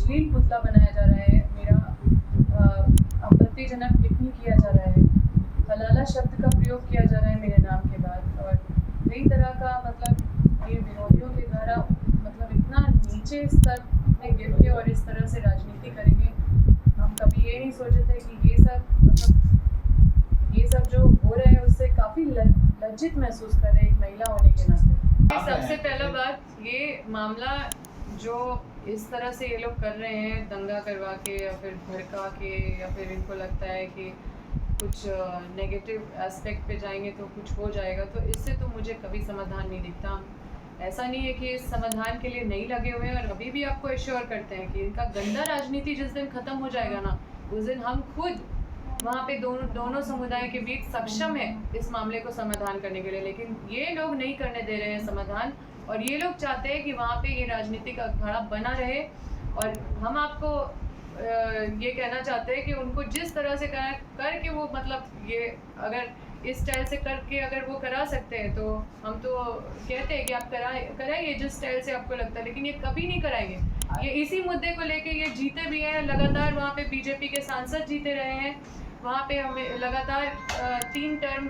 अश्लील पुतला बनाया जा रहा है, मेरा आपत्तिजनक टिप्पणी किया जा रहा है, हलाला शब्द का प्रयोग किया जा रहा है मेरे नाम के बाद, और कई तरह का मतलब ये विरोधियों के द्वारा मतलब इतना नीचे स्तर में गिर के और इस तरह से राजनीति करेंगे। हम कभी ये नहीं सोचे थे कि ये सब जो हो रहा है उससे काफ़ी लज्जित महसूस कर रहे हैं एक महिला होने के नाते। सबसे पहला बात, ये मामला जो इस तरह से ये लोग कर रहे हैं दंगा करवा के या फिर भड़का के, या फिर इनको लगता है कि कुछ नेगेटिव एस्पेक्ट पे जाएंगे तो कुछ हो जाएगा, तो इससे तो मुझे कभी समाधान नहीं दिखता। ऐसा नहीं है कि इस समाधान के लिए नहीं लगे हुए हैं, और अभी भी आपको एश्योर करते हैं कि इनका गंदा राजनीति जिस दिन ख़त्म हो जाएगा ना, उस दिन हम खुद वहाँ पे दोनों समुदाय के बीच सक्षम है इस मामले को समाधान करने के लिए। लेकिन ये लोग नहीं करने दे रहे हैं समाधान, और ये लोग चाहते हैं कि वहाँ पे ये राजनीतिक अखाड़ा बना रहे। और हम आपको ये कहना चाहते हैं कि उनको जिस तरह से करके वो मतलब ये अगर इस स्टाइल से करके अगर वो करा सकते हैं, तो हम तो कहते हैं कि आप कराइए जिस स्टाइल से आपको लगता है, लेकिन ये कभी नहीं कराएंगे। ये इसी मुद्दे को लेके ये जीते भी हैं लगातार, वहाँ पे बीजेपी के सांसद जीते रहे हैं, वहाँ पे हमें लगातार 3 टर्म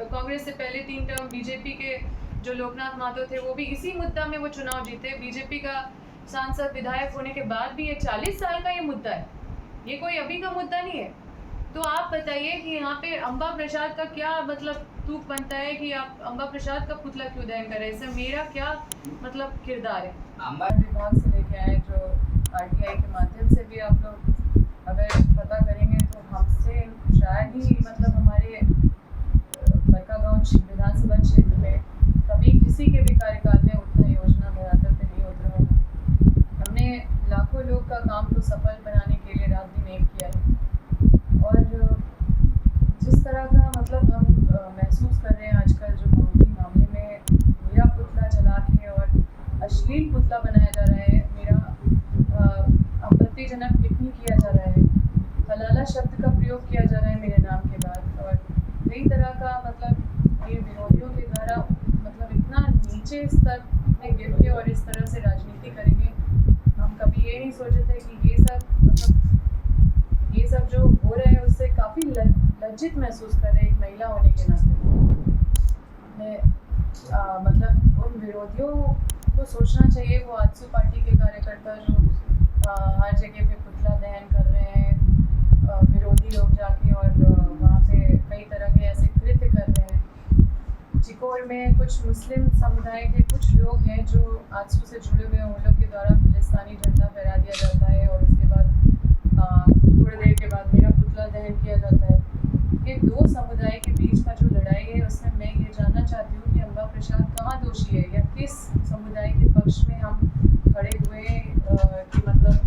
कांग्रेस से पहले 3 टर्म बीजेपी के जो लोकनाथ महतो थे वो भी इसी मुद्दा में वो चुनाव जीते। बीजेपी का सांसद विधायक होने के बाद भी ये 40 साल का ये मुद्दा है, ये कोई अभी का मुद्दा नहीं है। तो आप बताइए कि यहाँ पे अम्बा प्रसाद का क्या मतलब तुक बनता है कि आप अम्बा प्रसाद का पुतला क्यों दहन करें? इससे मेरा क्या मतलब किरदार है? विभाग से लेके आए जो आरटीआई के माध्यम से भी आप लोग अगर पता करेंगे तो हमसे शायद ही मतलब हमारे बड़कागांव विधानसभा क्षेत्र में कभी किसी के भी कार्यकाल में उतना योजना धरातल पे नहीं उतरा होगा। हमने लाखों लोग का काम को सफल बनाने के लिए रात दिन एक किया है, और जिस तरह का मतलब हम महसूस कर रहे हैं आजकल जो मऊदी मामले में मेरा पुतला जला के और अश्लील पुतला बनाया जा रहा है, मेरा आपत्तिजनक टिप्पणी किया जा रहा है, हलाला शब्द का प्रयोग किया जा रहा है मेरे नाम के बाद, और कई तरह का मतलब ये विरोधियों के द्वारा मतलब इतना नीचे स्तर में गिर के और इस तरह से राजनीति करेंगे। हम कभी ये नहीं सोचे थे कि ये सब जो हो रहा है उससे काफ़ी लज्जित महसूस कर रहे हैं एक महिला होने के नाते। मतलब उन विरोधियों को सोचना चाहिए, वो आजसू पार्टी के कार्यकर्ता जो हर जगह पे पुतला दहन कर रहे हैं, विरोधी लोग जाके और वहाँ पे कई तरह के ऐसे कृत्य कर रहे हैं। चिकोर में कुछ मुस्लिम समुदाय के कुछ लोग हैं जो आजसू से जुड़े हुए हैं, उन लोग के द्वारा फिलिस्तानी झंडा फहरा दिया जाता है, और उसके बाद थोड़ी देर के बाद मेरा पुतला दहन किया जाता है। ये 2 समुदाय के बीच का जो लड़ाई है उसमें मैं ये जानना चाहती हूँ कि अम्बा प्रसाद कहाँ दोषी है, या किस समुदाय के पक्ष में हम खड़े हुए कि मतलब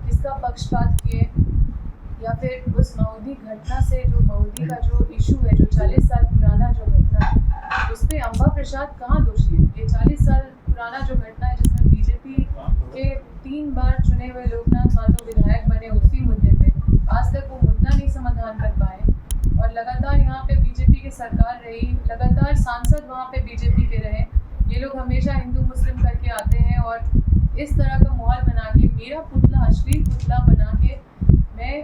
किसका पक्षपात किए, या फिर उस मऊदी घटना से जो मऊदी का जो इशू है जो 40 साल पुराना जो घटना है उस पर अम्बा प्रसाद कहाँ दोषी है? ये 40 साल पुराना जो घटना है जिसमें बीजेपी के 3 बार चुने हुए लोकनाथ महतो विधायक बने, उसी मुद्दे पे आज तक वो मुद्दा नहीं समाधान कर पाए, और लगातार यहाँ पे बीजेपी की सरकार रही, लगातार सांसद वहाँ पे बीजेपी के रहे। ये लोग हमेशा हिंदू मुस्लिम करके आते हैं, और इस तरह का माहौल बना के मेरा पुतला अश्लील पुतला बना के मैं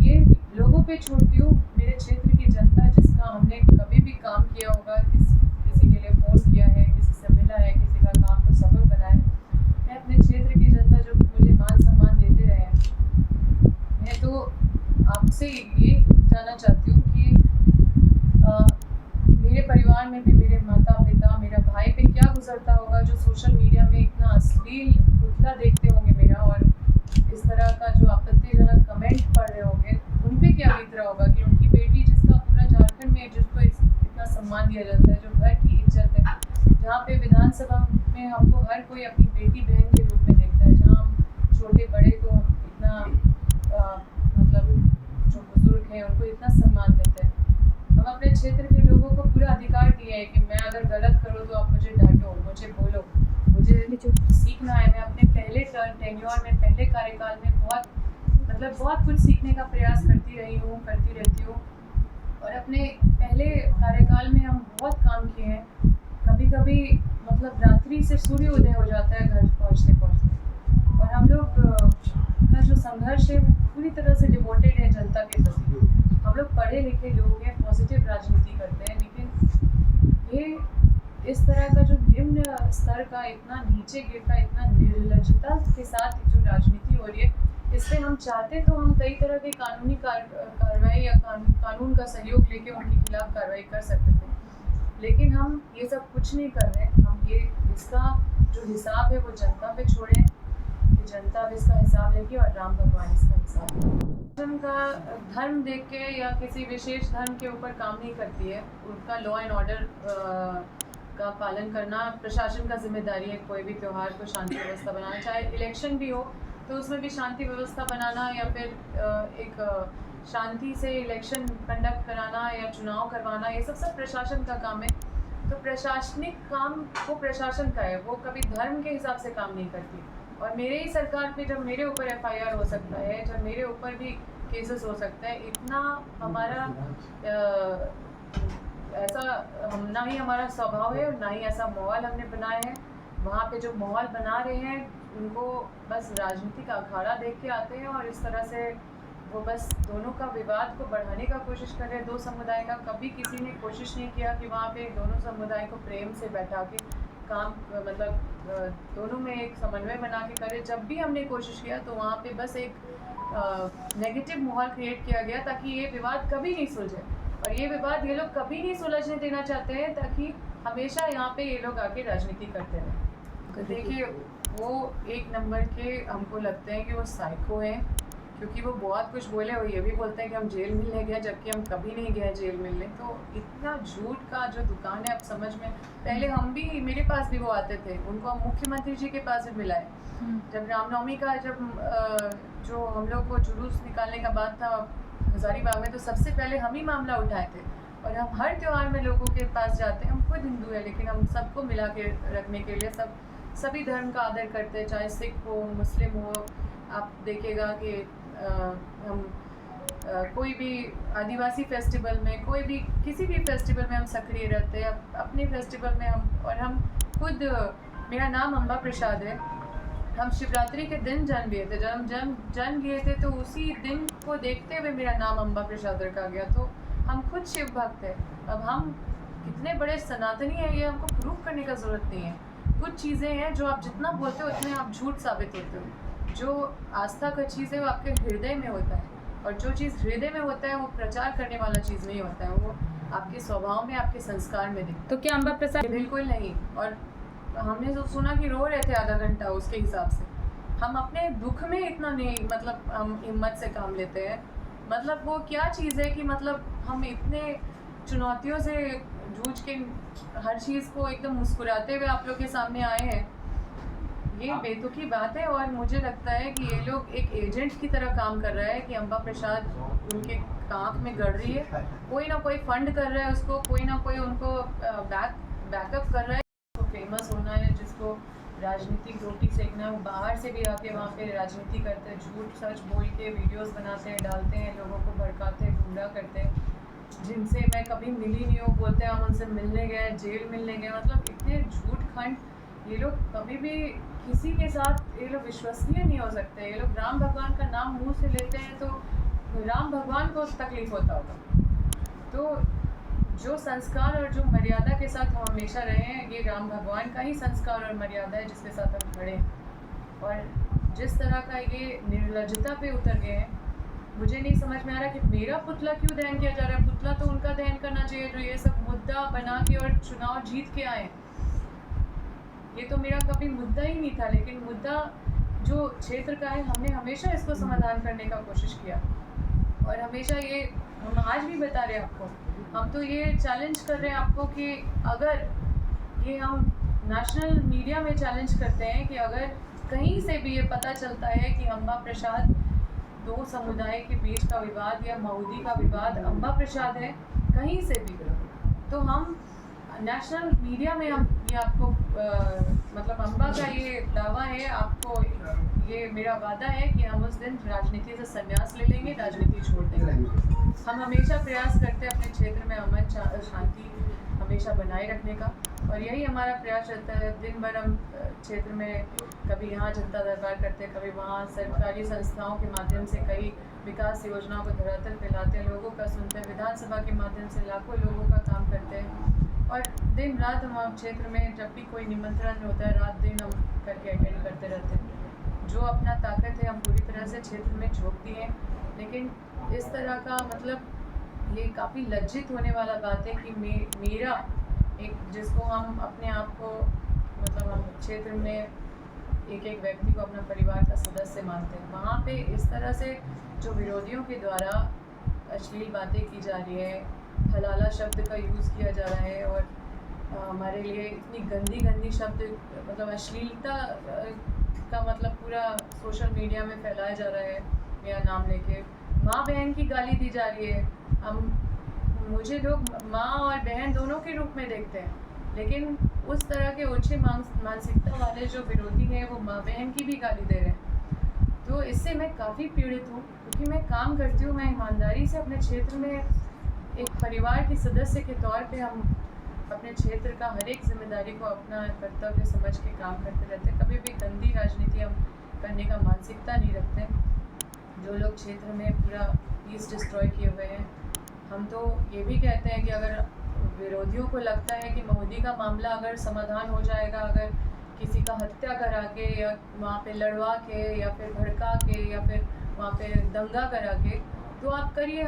ये लोगों पे छोड़ती हूँ। मेरे क्षेत्र की जनता जिसका हमने कभी भी काम किया होगा, किसी के लिए फ़ोन किया है, किसी से मिला है, किसी का काम को सफल बनाया, मैं अपने क्षेत्र की जनता जो मुझे मान सम्मान देते रहे हैं, मैं तो आपसे ये जानना चाहती हूँ कि मेरे परिवार में भी मेरे माता पिता मेरा भाई पे क्या गुजरता होगा जो सोशल मीडिया में इतना अश्लील पुतला देखते होंगे मेरा, और इस तरह का जो आपत्तिजनक कमेंट पढ़ रहे होंगे उन पे क्या बीत रहा होगा कि उनकी बेटी जिसका पूरा झारखंड में जिसको इतना सम्मान दिया जाता है, जो घर की इज्जत है, जहाँ पे विधानसभा में हमको हर कोई अपनी बेटी बहन के रूप में देखता है, जहाँ हम छोटे बड़े को हम इतना मतलब जो बुजुर्ग हैं उनको इतना सम्मान देते हैं। हम अपने क्षेत्र के लोगों को पूरा अधिकार दिया है कि मैं अगर गलत करूँ तो आप मुझे डांटो, मुझे बोलो, मुझे सीखना है। मैं अपने पहले टेन्योर में पहले कार्यकाल में बहुत कुछ सीखने का प्रयास करती रहती हूँ, और अपने पहले कार्यकाल में हम बहुत काम किए हैं। कभी कभी मतलब रात्रि से सूर्य उदय हो जाता है घर पहुँचते और हम लोग का जो संघर्ष है वो पूरी तरह से डिवोटेड है जनता के प्रति। हम लोग पढ़े लिखे लोग हैं, पॉजिटिव राजनीति करते हैं, लेकिन ये इस तरह का जो निम्न स्तर का इतना नीचे गिरता, इतना निर्लजता के साथ जो राजनीति हो रही है, इससे हम चाहते तो हम कई तरह की कानूनी कार्रवाई या कानून का सहयोग लेके उनके खिलाफ कार्रवाई कर सकते थे, लेकिन हम ये सब कुछ नहीं कर रहे। हम ये इसका जो हिसाब है वो जनता पे छोड़ें कि जनता भी इसका हिसाब लेगी और राम भगवान इसका हिसाब लेंगे। उनका धर्म देख के या किसी विशेष धर्म के ऊपर काम नहीं करती है। उनका लॉ एंड ऑर्डर का पालन करना प्रशासन का जिम्मेदारी है। कोई भी त्यौहार को शांति व्यवस्था बनाना, चाहे इलेक्शन भी हो तो उसमें भी शांति व्यवस्था बनाना या फिर एक शांति से इलेक्शन कंडक्ट कराना या चुनाव करवाना, ये सब प्रशासन का काम है। तो प्रशासनिक काम वो प्रशासन का है, वो कभी धर्म के हिसाब से काम नहीं करती। और मेरे ही सरकार पे जब मेरे ऊपर FIR हो सकता है, जब मेरे ऊपर भी केसेस हो सकता है, इतना हमारा ऐसा हम ना ही हमारा स्वभाव है और ना ही ऐसा माहौल हमने बनाया है। वहाँ पे जो माहौल बना रहे हैं उनको बस राजनीति का अखाड़ा देख के आते हैं और इस तरह से वो बस दोनों का विवाद को बढ़ाने का कोशिश कर रहे हैं, दो समुदाय का। कभी किसी ने कोशिश नहीं किया कि वहाँ पे दोनों समुदाय को प्रेम से बैठा के काम, मतलब दोनों में एक समन्वय बना के करे। जब भी हमने कोशिश किया तो वहाँ पे बस एक नेगेटिव माहौल क्रिएट किया गया ताकि ये विवाद कभी नहीं सुलझे। और ये विवाद ये लोग कभी नहीं सुलझने देना चाहते हैं ताकि हमेशा यहाँ पे ये लोग आके राजनीति करते रहें। तो देखिए, वो एक नंबर के हमको लगते हैं कि वो साइको हैं, क्योंकि वो बहुत कुछ बोले। वो ये भी बोलते हैं कि हम जेल मिलने गए, जबकि हम कभी नहीं गए जेल मिलने। तो इतना झूठ का जो दुकान है, अब समझ में, पहले हम भी, मेरे पास भी वो आते थे, उनको हम मुख्यमंत्री जी के पास भी मिलाए। जब रामनवमी का जो हम लोग को जुलूस निकालने का बात था हजारीबाग में, तो सबसे पहले हम ही मामला उठाए थे। और हम हर त्यौहार में लोगों के पास जाते हैं। हम खुद हिंदू है, लेकिन हम सबको मिला के रखने के लिए सभी धर्म का आदर करते हैं, चाहे सिख हो, मुस्लिम हो। आप देखिएगा कि हम कोई भी आदिवासी फेस्टिवल में, कोई भी किसी भी फेस्टिवल में हम सक्रिय रहते हैं। अपने फेस्टिवल में हम खुद, मेरा नाम अम्बा प्रसाद है। हम शिवरात्रि के दिन जन्म लिए थे। जब जन्म लिए थे तो उसी दिन को देखते हुए मेरा नाम अम्बा प्रसाद रखा गया। तो हम खुद शिव भक्त है। अब हम कितने बड़े सनातनी हैं ये हमको प्रूव करने का ज़रूरत नहीं है। कुछ चीज़ें हैं जो आप जितना बोलते हो उतने आप झूठ साबित होते हो। जो आस्था का चीज़ है वो आपके हृदय में होता है, और जो चीज़ हृदय में होता है वो प्रचार करने वाला चीज़ नहीं होता है, वो आपके स्वभाव में, आपके संस्कार में दिखता है। तो क्या अम्बा प्रसाद? बिल्कुल नहीं। और हमने जो सुना कि रो रहे थे आधा घंटा, उसके हिसाब से हम अपने दुख में इतना नहीं, मतलब हम हिम्मत से काम लेते हैं। मतलब वो क्या चीज़ है कि मतलब हम इतने चुनौतियों से जूझ के हर चीज़ को एकदम मुस्कुराते हुए आप लोग के सामने आए हैं। ये बेतुकी बात है। और मुझे लगता है कि ये लोग एक एजेंट की तरह काम कर रहा है कि अम्बा प्रसाद उनके आँख में गड़ रही है। कोई ना कोई फंड कर रहा है उसको, कोई ना कोई उनको बैकअप कर रहा है। तो फेमस होना है, जिसको राजनीतिक रोटी सेकना है, वो बाहर से भी आके वहाँ पे राजनीति करते हैं, झूठ सच बोल के वीडियोस बनाते हैं, डालते हैं, लोगों को भड़काते हैं, गुमराह करते हैं। जिनसे मैं कभी मिली नहीं हूँ बोलते हैं हम उनसे मिलने गए, जेल मिलने गए। मतलब इतने झूठ खंड। ये लोग कभी भी किसी के साथ, ये लोग विश्वसनीय नहीं हो सकते। ये लोग राम भगवान का नाम मुंह से लेते हैं तो राम भगवान को तकलीफ होता होगा। तो जो संस्कार और जो मर्यादा के साथ हम हमेशा रहे हैं, ये राम भगवान का ही संस्कार और मर्यादा है जिसके साथ हम खड़े हैं। और जिस तरह का ये निर्लजता पे उतर गए हैं, मुझे नहीं समझ में आ रहा कि मेरा पुतला क्यों दहन किया जा रहा है। पुतला तो उनका दहन करना चाहिए जो ये सब मुद्दा बना के और चुनाव जीत के आए। ये तो मेरा कभी मुद्दा ही नहीं था, लेकिन मुद्दा जो क्षेत्र का है, हमने हमेशा इसको समाधान करने का कोशिश किया। और हमेशा ये हम आज भी बता रहे हैं आपको, हम तो ये चैलेंज कर रहे हैं आपको कि अगर ये हम नेशनल मीडिया में चैलेंज करते हैं कि अगर कहीं से भी ये पता चलता है कि अम्बा प्रसाद, दो समुदाय के बीच का विवाद या मऊदी का विवाद अम्बा प्रसाद है, कहीं से भी, तो हम नेशनल मीडिया में हम ये आपको मतलब अम्बा का ये दावा है, आपको ये मेरा वादा है कि हम उस दिन राजनीति से संन्यास ले लेंगे, राजनीति छोड़ देंगे। हम हमेशा प्रयास करते हैं अपने क्षेत्र में अमन शांति हमेशा बनाए रखने का। और यही हमारा प्रयास रहता है। दिन भर हम क्षेत्र में कभी यहाँ जनता दरबार करते हैं, कभी वहाँ सरकारी संस्थाओं के माध्यम से कई विकास योजनाओं को धरातल पे लाते हैं, लोगों का सुनते हैं, विधानसभा के माध्यम से लाखों लोगों का काम करते हैं। और दिन रात हम क्षेत्र में जब भी कोई निमंत्रण होता है, रात दिन हम करके अटेंड करते रहते हैं। जो अपना ताकत है हम पूरी तरह से क्षेत्र में झोंक दिए। लेकिन इस तरह का मतलब ये काफ़ी लज्जित होने वाला बात है कि मेरा एक जिसको हम अपने आप को मतलब हम क्षेत्र में एक एक व्यक्ति को अपना परिवार का सदस्य मानते हैं, वहाँ पे इस तरह से जो विरोधियों के द्वारा अश्लील बातें की जा रही है, हलाला शब्द का यूज़ किया जा रहा है और हमारे लिए इतनी गंदी गंदी शब्द मतलब अश्लीलता का मतलब पूरा सोशल मीडिया में फैलाया जा रहा है। मेरा नाम लेके माँ बहन की गाली दी जा रही है। मुझे लोग माँ और बहन दोनों के रूप में देखते हैं, लेकिन उस तरह के ऊंचे मानसिकता वाले जो विरोधी हैं वो माँ बहन की भी गाली दे रहे हैं। तो इससे मैं काफ़ी पीड़ित हूँ, क्योंकि मैं काम करती हूँ, मैं ईमानदारी से अपने क्षेत्र में एक परिवार के सदस्य के तौर पे हम अपने क्षेत्र का हर एक जिम्मेदारी को अपना कर्तव्य समझ के काम करते रहते हैं। कभी भी गंदी राजनीति हम करने का मानसिकता नहीं रखते। जो लोग क्षेत्र में पूरा पीस डिस्ट्रॉय किए हुए हैं, हम तो ये भी कहते हैं कि अगर विरोधियों को लगता है कि मोदी का मामला अगर समाधान हो जाएगा, अगर किसी का हत्या करा के या वहाँ पे लड़वा के या फिर भड़का के या फिर वहाँ पे दंगा करा के, तो आप करिए।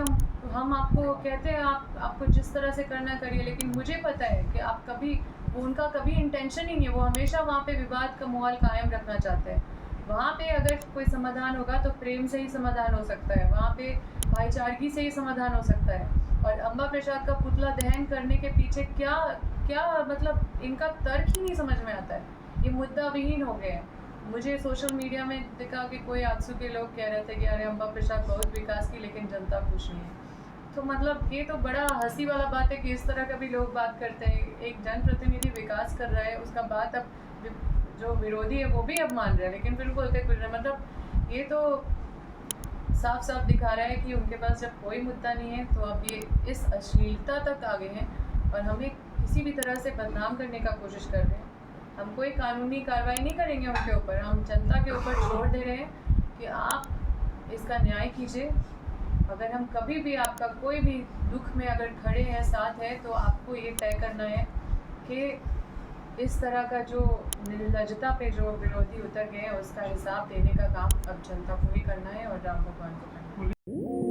हम आपको कहते हैं आपको जिस तरह से करना करिए, लेकिन मुझे पता है कि आप कभी उनका कभी इंटेंशन ही नहीं है, वो हमेशा वहाँ पे विवाद का माहौल कायम रखना चाहते हैं। वहाँ पे अगर कोई समाधान होगा तो प्रेम से ही समाधान हो सकता है, वहाँ पे भाईचारगी से ही समाधान हो सकता है। और अम्बा प्रसाद का पुतला दहन करने के पीछे क्या क्या मतलब इनका तर्क ही नहीं समझ में आता है। ये मुद्दा विहीन हो गए हैं। मुझे सोशल मीडिया में देखा कि कोई आजसू के लोग कह रहे थे कि अरे अम्बा प्रसाद बहुत विकास की, लेकिन जनता खुश नहीं है। तो मतलब ये तो बड़ा हंसी वाला बात है कि इस तरह का भी लोग बात करते हैं। एक जनप्रतिनिधि विकास कर रहा है, उसका बात अब जो विरोधी है वो भी अब मान रहे हैं, लेकिन फिर बोलते कुछ नहीं। मतलब ये तो साफ साफ दिखा रहा है कि उनके पास जब कोई मुद्दा नहीं है तो अब ये इस अश्लीलता तक आ गए हैं और हमें किसी भी तरह से बदनाम करने का कोशिश कर रहे हैं। हम कोई कानूनी कार्रवाई नहीं करेंगे उनके ऊपर, हम जनता के ऊपर छोड़ दे रहे हैं कि आप इसका न्याय कीजिए। अगर हम कभी भी आपका कोई भी दुख में अगर खड़े हैं, साथ है, तो आपको ये तय करना है कि इस तरह का जो निर्लजता पे जो विरोधी उतर गए हैं उसका हिसाब देने का काम अब जनता को ही करना है और राम भगवान को करना है।